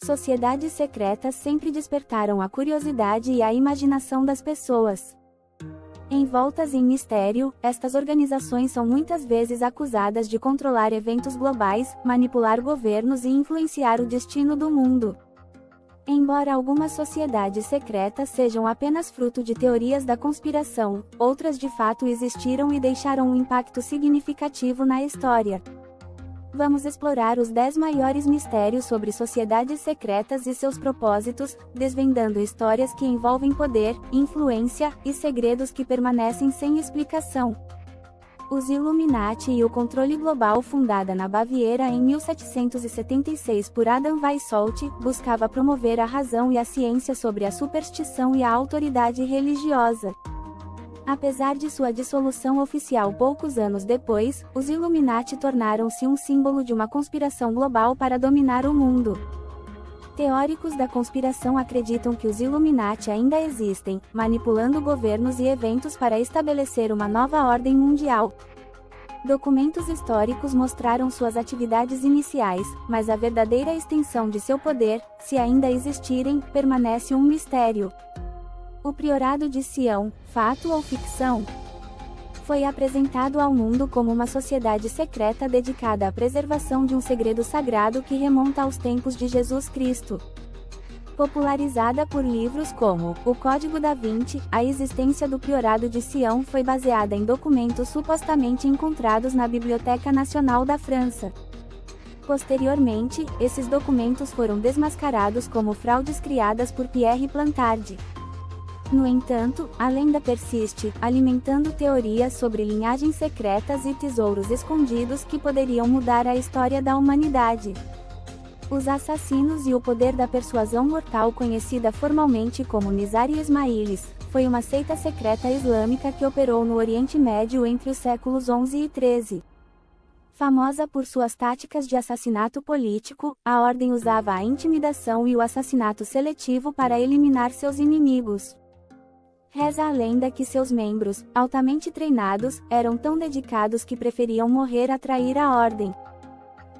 Sociedades secretas sempre despertaram a curiosidade e a imaginação das pessoas. Envoltas em mistério, estas organizações são muitas vezes acusadas de controlar eventos globais, manipular governos e influenciar o destino do mundo. Embora algumas sociedades secretas sejam apenas fruto de teorias da conspiração, outras de fato existiram e deixaram um impacto significativo na história. Vamos explorar os 10 maiores mistérios sobre sociedades secretas e seus propósitos, desvendando histórias que envolvem poder, influência e segredos que permanecem sem explicação. Os Illuminati e o controle global. Fundada na Baviera em 1776 por Adam Weishaupt, buscava promover a razão e a ciência sobre a superstição e a autoridade religiosa. Apesar de sua dissolução oficial poucos anos depois, os Illuminati tornaram-se um símbolo de uma conspiração global para dominar o mundo. Teóricos da conspiração acreditam que os Illuminati ainda existem, manipulando governos e eventos para estabelecer uma nova ordem mundial. Documentos históricos mostraram suas atividades iniciais, mas a verdadeira extensão de seu poder, se ainda existirem, permanece um mistério. O Priorado de Sião, fato ou ficção? Foi apresentado ao mundo como uma sociedade secreta dedicada à preservação de um segredo sagrado que remonta aos tempos de Jesus Cristo. Popularizada por livros como O Código da Vinci, a existência do Priorado de Sião foi baseada em documentos supostamente encontrados na Biblioteca Nacional da França. Posteriormente, esses documentos foram desmascarados como fraudes criadas por Pierre Plantard. No entanto, a lenda persiste, alimentando teorias sobre linhagens secretas e tesouros escondidos que poderiam mudar a história da humanidade. Os assassinos e o poder da persuasão mortal, conhecida formalmente como Nizari Ismailis, foi uma seita secreta islâmica que operou no Oriente Médio entre os séculos XI e XIII. Famosa por suas táticas de assassinato político, a ordem usava a intimidação e o assassinato seletivo para eliminar seus inimigos. Reza a lenda que seus membros, altamente treinados, eram tão dedicados que preferiam morrer a trair a ordem.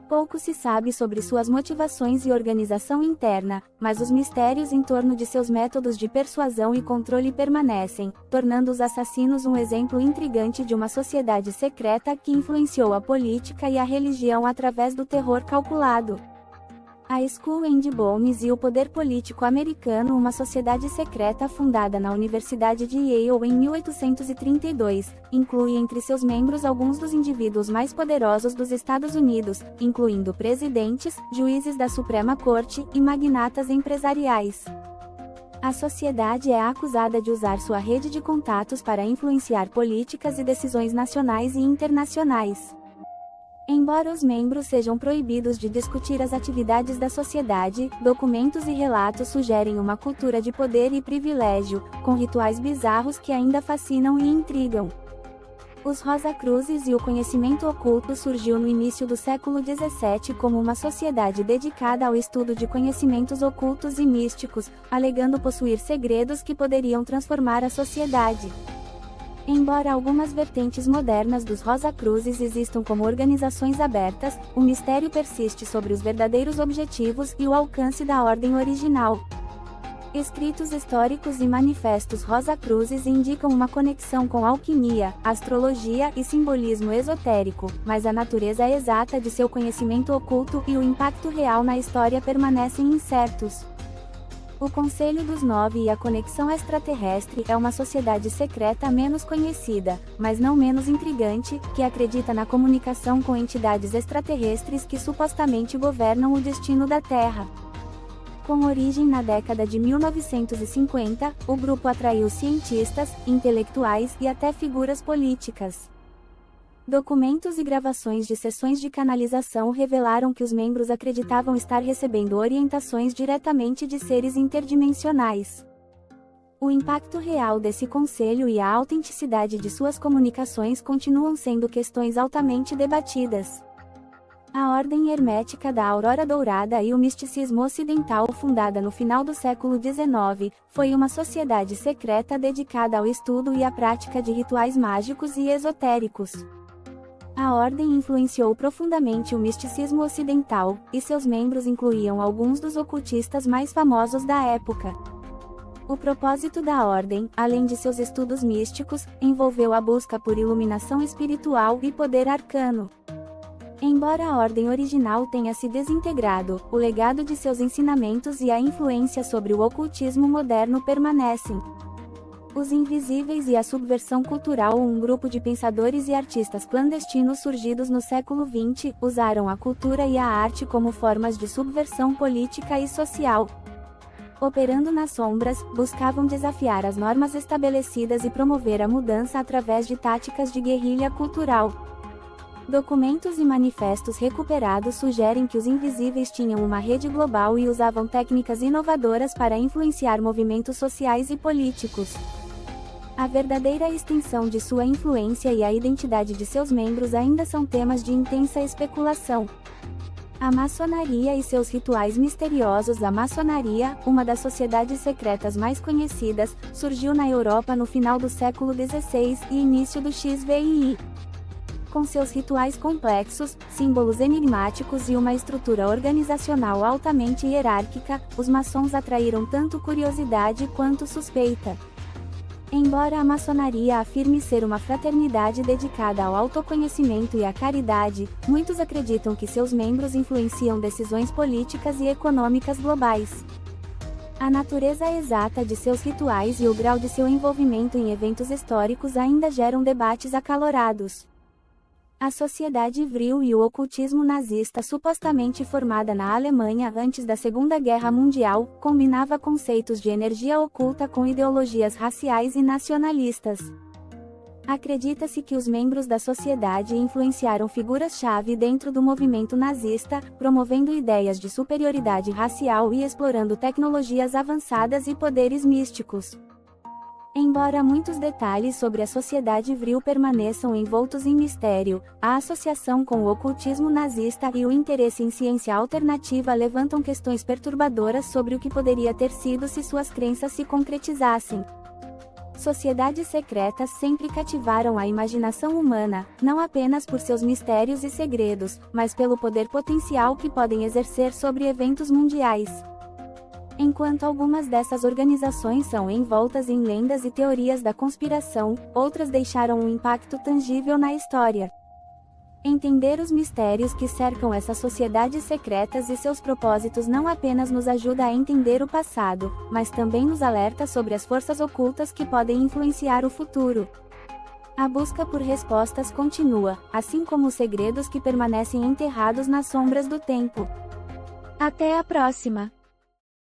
Pouco se sabe sobre suas motivações e organização interna, mas os mistérios em torno de seus métodos de persuasão e controle permanecem, tornando os assassinos um exemplo intrigante de uma sociedade secreta que influenciou a política e a religião através do terror calculado. A Skull and Bones e o Poder Político Americano. Uma sociedade secreta fundada na Universidade de Yale em 1832, inclui entre seus membros alguns dos indivíduos mais poderosos dos Estados Unidos, incluindo presidentes, juízes da Suprema Corte e magnatas empresariais. A sociedade é acusada de usar sua rede de contatos para influenciar políticas e decisões nacionais e internacionais. Embora os membros sejam proibidos de discutir as atividades da sociedade, documentos e relatos sugerem uma cultura de poder e privilégio, com rituais bizarros que ainda fascinam e intrigam. Os Rosacruzes e o conhecimento oculto surgiu no início do século XVII como uma sociedade dedicada ao estudo de conhecimentos ocultos e místicos, alegando possuir segredos que poderiam transformar a sociedade. Embora algumas vertentes modernas dos Rosacruzes existam como organizações abertas, o mistério persiste sobre os verdadeiros objetivos e o alcance da ordem original. Escritos históricos e manifestos Rosacruzes indicam uma conexão com alquimia, astrologia e simbolismo esotérico, mas a natureza exata de seu conhecimento oculto e o impacto real na história permanecem incertos. O Conselho dos Nove e a Conexão Extraterrestre é uma sociedade secreta menos conhecida, mas não menos intrigante, que acredita na comunicação com entidades extraterrestres que supostamente governam o destino da Terra. Com origem na década de 1950, o grupo atraiu cientistas, intelectuais e até figuras políticas. Documentos e gravações de sessões de canalização revelaram que os membros acreditavam estar recebendo orientações diretamente de seres interdimensionais. O impacto real desse conselho e a autenticidade de suas comunicações continuam sendo questões altamente debatidas. A Ordem Hermética da Aurora Dourada e o misticismo ocidental, fundada no final do século XIX, foi uma sociedade secreta dedicada ao estudo e à prática de rituais mágicos e esotéricos. A ordem influenciou profundamente o misticismo ocidental, e seus membros incluíam alguns dos ocultistas mais famosos da época. O propósito da ordem, além de seus estudos místicos, envolveu a busca por iluminação espiritual e poder arcano. Embora a ordem original tenha se desintegrado, o legado de seus ensinamentos e a influência sobre o ocultismo moderno permanecem. Os Invisíveis e a Subversão Cultural. Um grupo de pensadores e artistas clandestinos surgidos no século XX, usaram a cultura e a arte como formas de subversão política e social. Operando nas sombras, buscavam desafiar as normas estabelecidas e promover a mudança através de táticas de guerrilha cultural. Documentos e manifestos recuperados sugerem que os Invisíveis tinham uma rede global e usavam técnicas inovadoras para influenciar movimentos sociais e políticos. A verdadeira extensão de sua influência e a identidade de seus membros ainda são temas de intensa especulação. A maçonaria e seus rituais misteriosos. A maçonaria, uma das sociedades secretas mais conhecidas, surgiu na Europa no final do século XVI e início do XVI. Com seus rituais complexos, símbolos enigmáticos e uma estrutura organizacional altamente hierárquica, os maçons atraíram tanto curiosidade quanto suspeita. Embora a maçonaria afirme ser uma fraternidade dedicada ao autoconhecimento e à caridade, muitos acreditam que seus membros influenciam decisões políticas e econômicas globais. A natureza exata de seus rituais e o grau de seu envolvimento em eventos históricos ainda geram debates acalorados. A Sociedade Vril e o ocultismo nazista, supostamente formada na Alemanha antes da Segunda Guerra Mundial, combinava conceitos de energia oculta com ideologias raciais e nacionalistas. Acredita-se que os membros da sociedade influenciaram figuras-chave dentro do movimento nazista, promovendo ideias de superioridade racial e explorando tecnologias avançadas e poderes místicos. Embora muitos detalhes sobre a Sociedade Vril permaneçam envoltos em mistério, a associação com o ocultismo nazista e o interesse em ciência alternativa levantam questões perturbadoras sobre o que poderia ter sido se suas crenças se concretizassem. Sociedades secretas sempre cativaram a imaginação humana, não apenas por seus mistérios e segredos, mas pelo poder potencial que podem exercer sobre eventos mundiais. Enquanto algumas dessas organizações são envoltas em lendas e teorias da conspiração, outras deixaram um impacto tangível na história. Entender os mistérios que cercam essas sociedades secretas e seus propósitos não apenas nos ajuda a entender o passado, mas também nos alerta sobre as forças ocultas que podem influenciar o futuro. A busca por respostas continua, assim como os segredos que permanecem enterrados nas sombras do tempo. Até a próxima!